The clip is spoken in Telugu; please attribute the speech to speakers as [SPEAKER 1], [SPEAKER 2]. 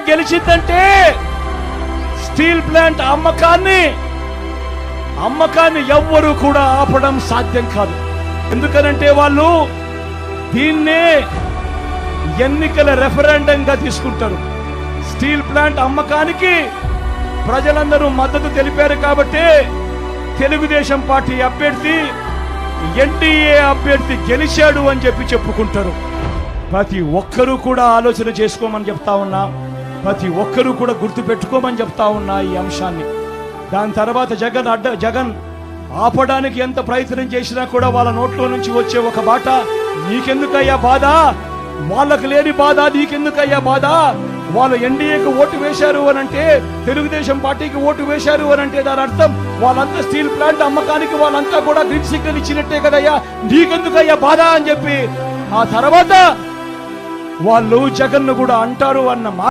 [SPEAKER 1] గెలిచిందంటే స్టీల్ ప్లాంట్ అమ్మకాన్ని ఎవ్వరూ కూడా ఆపడం సాధ్యం కాదు. ఎందుకనంటే వాళ్ళు దీన్నే ఎన్నికల రెఫరెండంగా తీసుకుంటారు. స్టీల్ ప్లాంట్ అమ్మకానికి ప్రజలందరూ మద్దతు తెలిపారు కాబట్టి తెలుగుదేశం పార్టీ అభ్యర్థి ఎన్డీఏ అభ్యర్థి గెలిచాడు అని చెప్పుకుంటారు. ప్రతి ఒక్కరూ కూడా ఆలోచన చేసుకోమని చెప్తా ఉన్నా, ప్రతి ఒక్కరూ కూడా గుర్తు పెట్టుకోమని చెప్తా ఉన్నా ఈ అంశాన్ని. దాని తర్వాత జగన్ ఆపడానికి ఎంత ప్రయత్నం చేసినా కూడా వాళ్ళ నోట్లో నుంచి వచ్చే ఒక బాట, నీకెందుకయ్యా బాధ, వాళ్ళకు లేని బాధ నీకెందుకయ్యా బాధ, వాళ్ళు ఎన్డీఏకి ఓటు వేశారు అనంటే, తెలుగుదేశం పార్టీకి ఓటు వేశారు అనంటే దాని అర్థం వాళ్ళంతా స్టీల్ ప్లాంట్ అమ్మకానికి వాళ్ళంతా కూడా గ్రీన్ సిగ్నల్ ఇచ్చినట్టే కదయ్యా, నీకెందుకయ్యా బాధ అని చెప్పి ఆ తర్వాత వాళ్ళు జగన్ను కూడా అంటారు అన్న